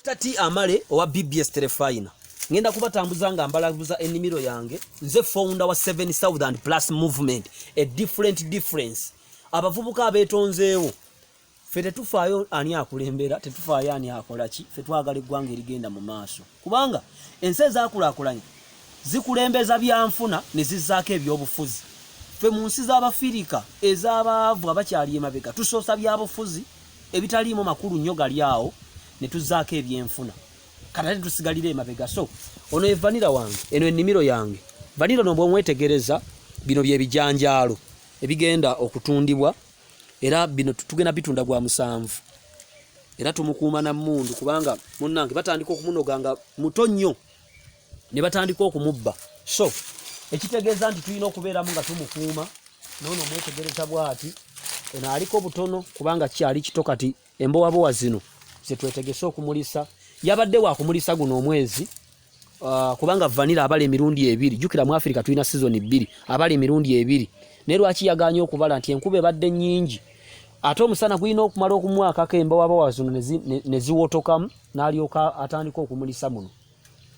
Tati Amale owa BBS Telefina. Ngenda kubatambuza nga mbalaguza ennimiro yange. Nze founder wa 7 Southern Plus Movement. A difference. Abavubuka abetonzeewo. Fete tufaayo ani akulembera, tetufaayo ani akola ki. Fe twagala eggwanga erigenda mu maaso. Kubanga ensi ezaakulaakulanye zikulembeza byanfuna ne zizzaako ebyobufuzi. Fe mu nsi z'Abafirika ez'abaavu abakyali emabega tusoosa byabufuzi ebitaliimu makulu nnyo gali awo ne tuzzaako ebyenfuna. Kata tusigalire emabega. So ono ye vanira wange, eno ennimiro yange. Vanira no bw'omwetegereza bino bye bijanjaalo ebigenda okutundibwa era bino tugenda bitunda gwa 7. Era tumukuuma na mmundu kubanga munnange batandika okumunoga nga muto nnyo ne batandika okumubba. So ekitegeeza nti tulina okubeeramu nga tumukuuma noono mwetegereza bw'ati eno aliko butono kubanga kyali kito kati embowabowa zino ze twetegese okumulisa. Yabadde wa kumulisa guno omwezi kubanga vanira abali emirundi 2. Jukira mu Africa tulina season 2 abali emirundi 2. Ne lwaki yaganye okubala nti enkube badde nnyingi. Ate omusana gulina okumala okumwaka kembowabowa zino ne ziwotokamu n'alyoka atandika okumulisa muno.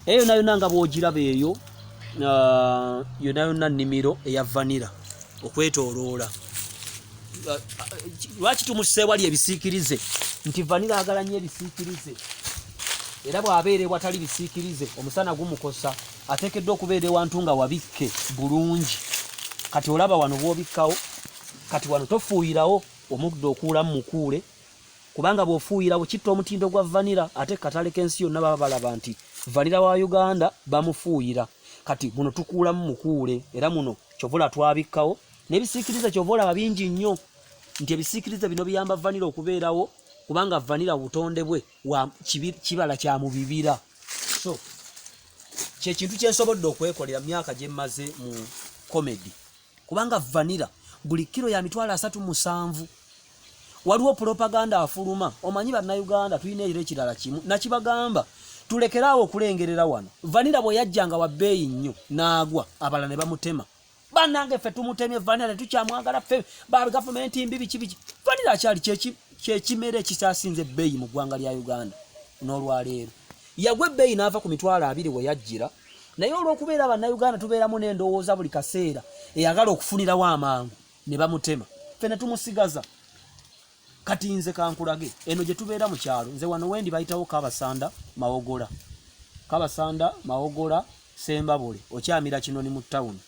Eyo nayo nanga bw'ogiraba eyo yonna nnimiro eya vanira okwetooloola. Lwaki tumusise wali ebisiikirize nti vanira agala nnyo ebisiikirize. Era bw'abeera ewatali bisiikirize omusana gumukosa. Ateekeddwa okubeera ewantu nga wabikke bulungi. Kati olaba wano bw'obikkawo, kati wano tofuuyirawo omuddo okuulamu mukuule kubanga bw'ofuuyirawo kitta omutindo gwa vanira. Ate katale k'ensi yonna baba balaba nti vanira wa Uganda bamufuuyira. Kati muno tukuulamu mukuule era muno kyovula twabikkawo n'ebisiikirize kyovula bingi nnyo nti ebisiikirize bino biyamba vanira okubeerawo kubanga vanira butonde bwe wa kibala kya mu bibira. So kye kintu kye nsobodde okwekolera myaka gye mmaze mu comedy kubanga vanira buli kilo ya mitwalo 37. Waliwo propaganda afuluma. Omanyi bannayuganda tulina ekiro ekirala kimu nakibagamba tulekeraawo okulengerera wano. Vanira bwe yajjanga wa bbeeyi nnyo n'agwa abala ne bamutema. Bannange ffe tumutemye vanira ne tukyamwagala ffe ba gavumenti mbi biki. Vanira akyali kyekimere ekisaasinze ebbeeyi mu ggwanga lya Uganda n'olwaleero. Yagwa ebbeeyi n'ava ku mitwalo 2 we yajjira. Naye olw'okubeera bannayuganda tubeeramu n'endowooza buli kaseera eyagala okufunirawo amangu ne bamutema. Ffe ne tumusigaza. Kati nze kankulage eno gye tubeera mu kyalo. Nze wano wendi bayitawo Kabasanda Mawogola. Kabasanda Mawogola Sembabole okyamira Kinoni mu ttawuni.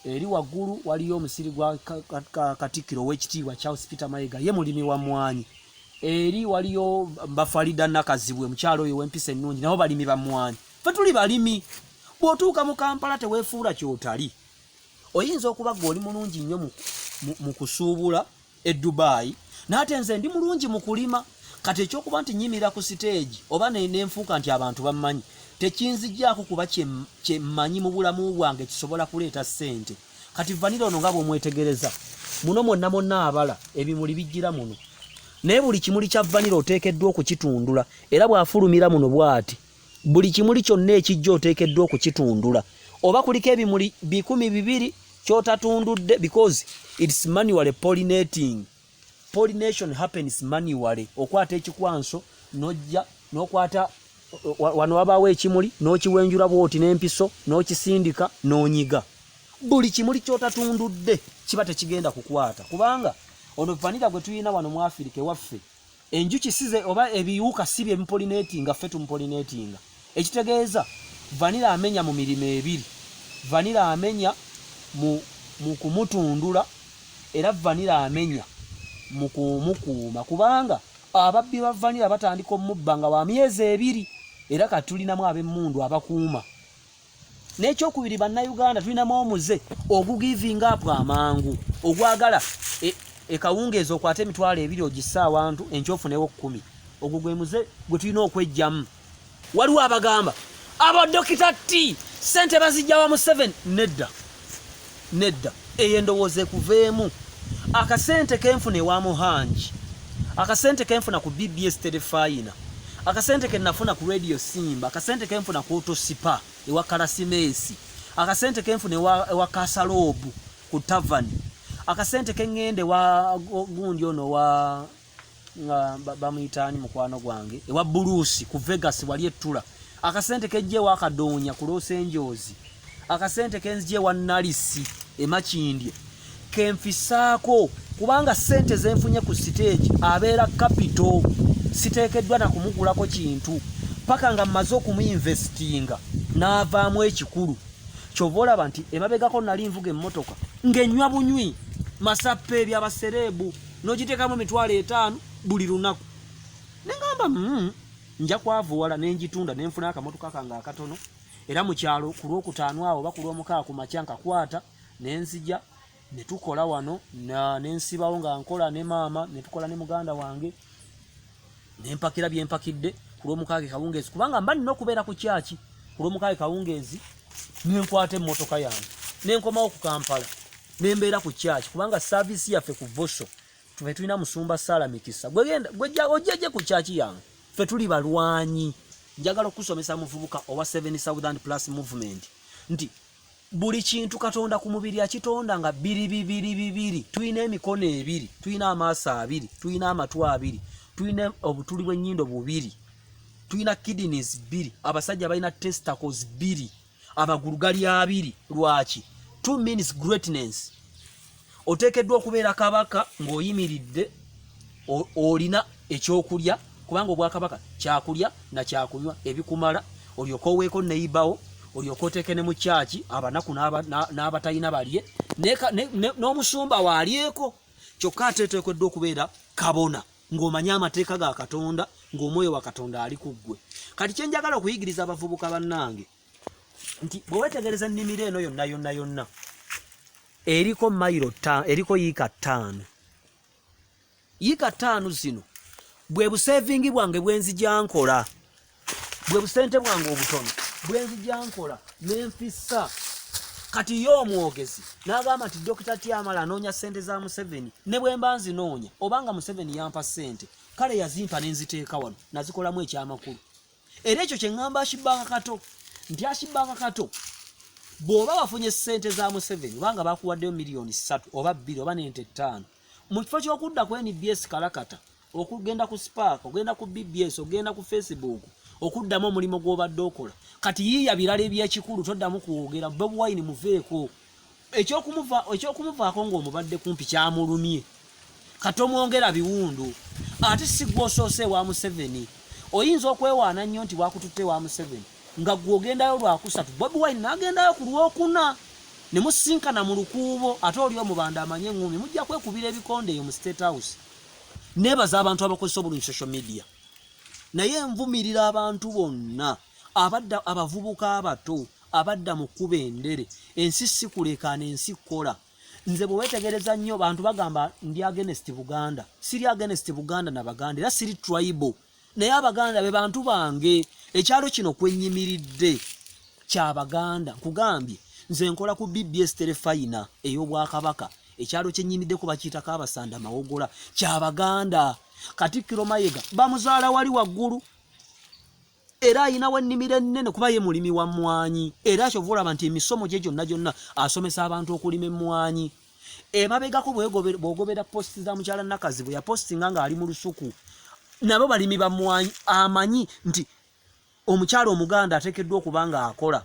Eri waggulu waliyo omusiri gwa Katikkiro w'ekitiibwa Charles Peter Mayiga ye mulimi wa mmwanyi. Eri waliyo Bafalida Nakazibwe mukyalo oyo w'empisa ennungi nabo balimi ba mmwanyi. Ffe tuli balimi. Bw'otuuka mu Kampala teweefuula kyotali. Oyinza okuba gwe oli mulungi nnyo mu kusuubula e Dubai n'ate nze ndi mulungi mu kulima. Kati ekyokuba nti nyimira ku stage oba n'enfuuka nti abantu bammanyi tekinzijjaako kuba kye mmanyi mu bulamu bwange kisobola kuleeta ssente. Kati vanira ono nga bw'omwetegereza muno mwonna abala ebimuli bijjira muno. Naye buli kimuli kya vanira oteekeddwa okukitundula era bw'afulumira muno bw'ati buli kimuli kyonna ekijja oteekeddwa okukitundula. Oba kuliko ebimuli 200 kyotatundudde because it's manually pollinating. Pollination happens manually. Okwata ekikwanso nojja n'okwata wano wabaawo ekimuli n'okiwenjula bw'oti n'empiso n'okisindika n'onyiga. Buli kimuli kyotatundudde kiba tekigenda kukwata kubanga ono vanira gwe tuyina wano mu Africa ewaffe enjuki size oba ebiwuka si bye bipollinatinga ffe tumupollinatinga. Ekitegeeza vanira amenya mu mirimu 2. Vanira amenya mu kumutundula era vanira amenya mu kumukuuma kubanga ababbi ba vanira batandika omubba nga wa myezi 2 era kati tulinamu ab'emmundu abakuuma. N'ekyokubiri bannayuganda tulinamu omuze ogugivinga apo amangu ogwagala ekawungeezi okwata emitwalo 2 ogissa awantu enkyofunewo 10. Ogwo gwe muze gwe tulina okwejjamu. Waliwo abagamba abadokita T sente bazijjawa mu 7. Nedda eyo endowooza ekuveemu. Akasente kenfune wa Muhanji, akasente kenfuna ku BBS Telefina, akasente kenafuna ku Radio Simba, akasente kenfuna ku Otosipa ewa Karasimesi, akasente kenfune ewa Kasalobu ku Tavani, akasente kengende wa gundi ono wa bamuyitaani mukwano gwange ewa Buluusi ku Vegas wali ettula akasente kejje wa Kadonya ku Los Angeles akasente kenje wa Nalisi emakindye kenfisaako kubanga sente zenfunye ku stage abeera capital siteekeddwa na kumugulako kintu paka nga mmaze okumuinvestinga n'avaamu ekikulu kyovola banti emabegako nali nvuga emmotoka ng'enywa bunywi masappe ebyabaserebu n'ogiteekamu 5,000 buli lunaku nengamba nja kwavuwala n'engitunda n'enfuna akamotoka kange akatono era mu kyalo ku Lwokutaano awo oba ku Lwomukaaga ku makya nkakwata n'enzija ne tukola wano n'ensibawo nga nkola ne maama ne tukola ne muganda wange n'empakira byempakidde ku Lwomukaaga Kawungeezi kubanga mba nina okubeera ku kyaki ku Lwomukaaga Kawungeezi nenkwata emmotoka yange nenkomawo ku Kampala nembeera ku kyaki kubanga saavisi yaffe ku Voso tuve tulina Musumba Sala Mikisa gwejja ojjeje ku kyaki yange ffe tuli balwanyi njagala okusomesa muvubuka owa 7,000 plus movement nti buli kintu Katonda ku mubiri akitonda nga bibiri tulina emikono 2 tulina amaaso 2 tulina amatu 2 tulina obutuli bw'ennyindo 2 tulina kidneys 2 abasajja balina testicles 2 amagulu gali 2 lwaki 2 means greatness oteekeddwa okubeera kabaka ng'oyimiridde olina ekyokulya kubanga obwakabaka kyakulya na kyakunywa ebikumala olyoka oweeko neibawo olyoka oteeke ne mu kyaki abanaku n'abatalina balye n'omusumba waalyeko kyokka ateeteekeddwa okubeera kabona ng'omanya amateeka ga Katonda ng'omwoyo wa Katonda ali ku ggwe kati kyenjagala okuyigiriza abavubuka bannange nti bwe weetegereza ennimiro eno yonna eriko mayiro 5 eriko yiika 5 zino bwe busevingi bwange bwenzija nkola bwe busente bwange obutono bwenzija nkola nenfissa kati yo omwogezi n'agamba nti Dr. Tyamala anoonya sente za Museveni ne bwe mba nzinoonya obanga Museveni yampa sente kale yazimpa nenziteeka wano nazikolamu ekyamakulu era ekyo kye ŋŋamba Ashibbanga Kato nti Ashibbanga Kato bw'oba wafunye sente za Museveni obanga bakuwaddeyo miliyoni 3 oba 2 oba n5 mu kifo ky'okudda ku NBS Kalakata okugenda ku Spark ogenda ku BBS ogenda ku Facebook okuddamu omulimu gw'obadde okola kati yiiya birala ebyekikulu toddamu kuwogera Bobi Wine muveeko ekyokumuvaako ng'omubadde kumpi kyamulumye kati omwongera biwundu ate si gwe osoose wa Museveni oyinza okwewaana nnyo nti wakututte wa Museveni nga gwe ogendayo lwakusatu Bobi Wine n'agendayo ku Lwokuna ne musinkana mu lukuubo ate oli omubanda amanye eŋŋumi mujja kwekubira ebikonde eyo mu State House nebaza abantu abakozesa obulungi social media naye nvumirira abantu bonna abadda abavubuka abato abadda mu kkuba endere ensi si kulekaana ensi kkola nze bwe weetegereza nnyo bantu bagamba ndi against Buganda siri against Buganda na Baganda era siri tribal naye Abaganda be bantu bange ekyalo kino kwennyimiridde ky'Abaganda nkugambye nze nkola ku BBS Telefayina ey'Obwakabaka ekyalo kyennyimiddeko bakiyitako Abasanda Mawogola ky'Abaganda Katikkiro Mayiga bamuzaala wali waggulu era ayinawo ennimiro ennene kuba ye mulimi wa mmwanyi era kyova olaba nti emisomo gye gyonna asomesa abantu okulima emmwanyi emabegako bw'ogobera posti za mukyala Nakazi bwe yapostinga ng'ali mu lusuku nabo balimi ba mmwanyi amanyi nti omukyala Omuganda ateekeddwa okuba nga akola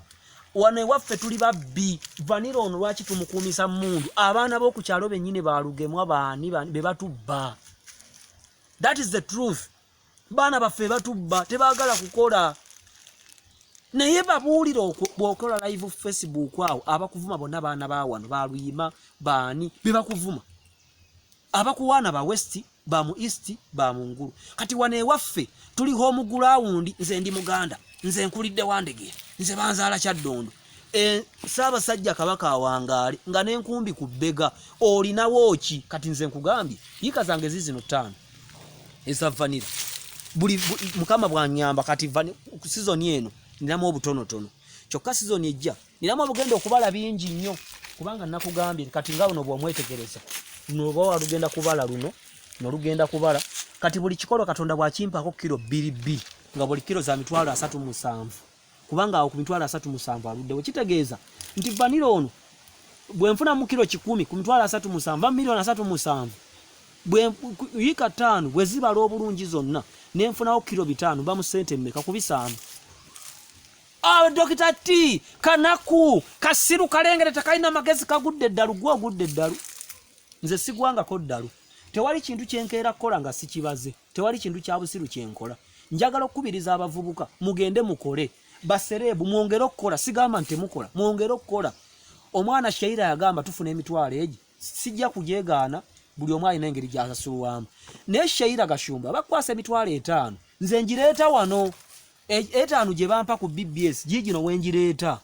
wano ewaffe tuli babbi vanira ono lwaki tumukuumisa mmundu abaana b'oku kyalo bennyini baalugemwa baani be batubba that is the truth baana baffe batubba tebaagala kukola naye babuulira bw'okola live Facebook awo abakuvuma bonna baana ba wano baluyima baani be bakuvuma abakuwaana ba west ba mu east ba mu ngulu kati wano ewaffe tuli home ground nze ndi Muganda nze nkulidde Wandege nze banzaala Kyaddondo Ssaabasajja Kabaka awangaale nga n'enkumbi ku bbega olinawo ki kati nze nkugambye yiika zange zizino 5 eza vanira buli mukama bwanyamba kati ku season eno ninamu obutonotono kyokka season ejja ninamu obugenda okubala bingi nnyo kubanga nakugambye kati nga buno bw'omwetegereza noba walugenda kubala luno nolugenda kubala kati buli kikolo Katonda bwakimpako kilo 2 nga buli kilo za 37 kubanga awo ku 37 aluddewo kitegeeza nti vanira ono bwe nfuna mu kilo 10 ku 37 miliyoni 37 Yika 5 bwe zibala obulungi zonna nenfunawo kilo 5 bamu sente mmeka kubisana. Dr. T kanaku kasiru kalengere takaina magezi kagudde ddalu gwo gudde ddalu. Nze sigwanga ko ddalu. Tewali kintu kyenkeera kola nga sikibaze. Tewali kintu kya busiru kyenkola. Njagala okubiriza abavubuka mugende mukole. Baserebu mwongere okukola sigamba nti mukola. Mwongere okukola. Omwana Shaira yagamba tufuna emitwalo egi. Sijja kujegaana buli omwana n'engeri gyasasulwamu. Ne Shaira Gashumba bakwasa emitwalo 5. Nze njireeta wano. 5 gye bampa ku BBS jijino wenjireeta.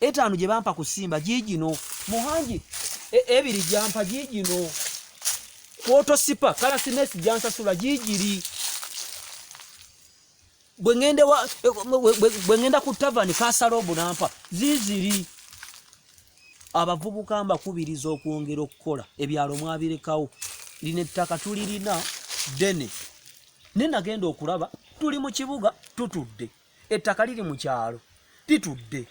5 gye bampa ku Simba jijino. Muhangi ebiri jampa jijino. Kwoto sipa kala sinesi jansasula jijiri. Bwengenda ku tavani kasalobu nampa ziziri. Abavubuka mbakubiriza okwongera okukola ebyalo mwabirekawo. Lino ettaka tulirina dene. Nenagenda okulaba tuli mu kibuga tutudde. Ettaka liri mu kyalo litudde.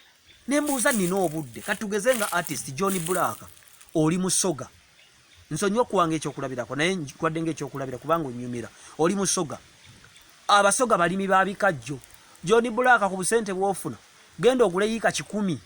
Nembuuza nina obudde katugeze nga artist John Black oli musoga. Nsonyiwa kuwange ekyokulabirako naye kwadde ng'ekyokulabira kubanga onyumira. Oli musoga. Abasoga balimi ba bikajjo. John Black ku busente bwofuna genda ogule yika 10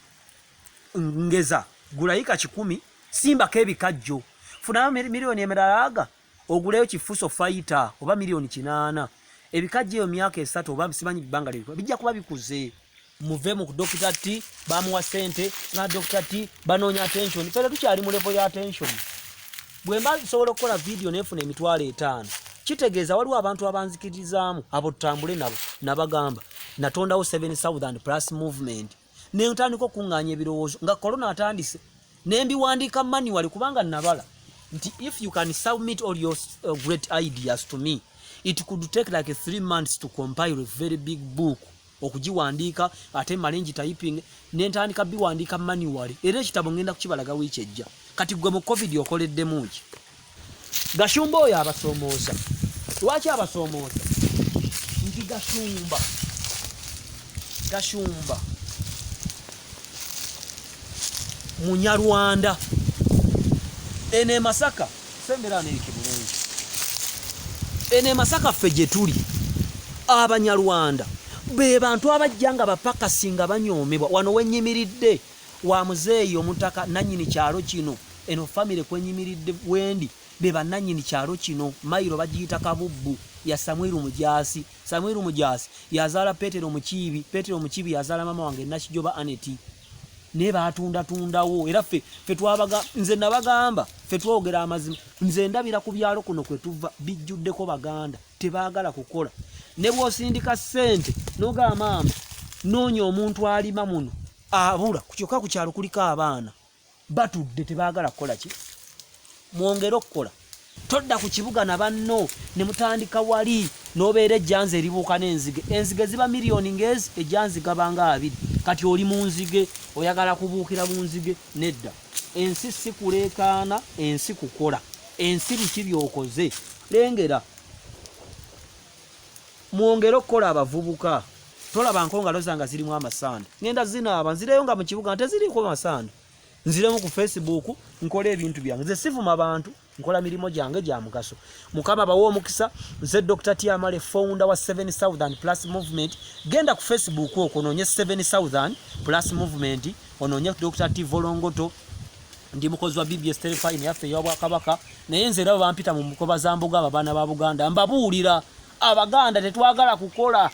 ngeza gula yika 10 Simba kebikajjo funa milioni emeralaga oguleyo kifuso fighter oba milioni 8 ebikajjo yo myaka 3 oba simanyi bibanga lyo bijja kuba bikuze. Muve mu Dr. T bamuwa sente na Dr. T banonya attention pele tukyali mu level ya attention. Bwemba sobola okukola video nefuna emitwalo 5 kitegeeza waliwo abantu abanzikirizaamu abo tutambule nabo nabagamba natondawo 7,000 plus movement ne ntandiko kunganya ebirowoozo nga corona atandise nembiwandika manual kubanga nabala nti if you can submit all your great ideas to me it could take like 3 months to compile a very big book okugiwandika ate malenji typing nentandika biwandika manual era ekitabo ngenda kukibalaga wiiki ejja kati gwe mu covid okoledde mungi. Gashumba oyo abasomooza. Lwaki abasomooza? Nti Gashumba Munyarwanda ene Masaka sembera n'eki bulungi. Ene Masaka ffe gye tuli Abanyarwanda be bantu abajjanga bapakasinga banyoomebwa wano wenyimiridde wa muzeeyi omutaka nanyini kyalo kino eno family kwenyimiridde wendi be bananyini kyalo kino mayiro bagiyita Kabubbu ya Samwiru Mujaasi yazaala Petero Mukibi yazaala mama wange Nakijoba Aneti ne batundawo era ffe twabaga nze nabagamba ffe twogera amazima nze ndabira ku byalo kuno kwe tuva bijjuddeko Baganda tebaagala kukola ne bw'osindika ssente noga maama noonya omuntu alima muno abula kukyokka ku kyalo kuliko abaana batudde tebaagala kukola ki. Mwongere okukola todda ku kibuga na banno ne mutandika wali nobeera ejjanze eribuuka n'enzige ziba miliyoni ngezi ejjanze gabanga 2 kati oli mu nzige oyagala kubuukira mu nzige nedda. Ensi si kuleekaana ensi kukola ensi biki byokoze lengera. Mwongere okukola abavubuka tolaba nkongalo zanga zirimu amasanda ngenda zinaaba nzireyo nga mu kibuga nte ziriko amasanda nziremu ku Facebook nkola ebintu byange nze sivuma abantu nkola milimo gyange gya mugaso. Mukama bawo omukisa nze Dr. T Amale founder wa 7,000 plus movement genda ku Facebook okwo ononye 7,000 plus movement ononye Dr. T Volongoto ndi mukozi wa BBS telefine yaffe y'Obwakabaka naye nze rabo bampita mu mukoba za mbuga abaana ba Buganda mbabuulira Abaganda tetwagala kukola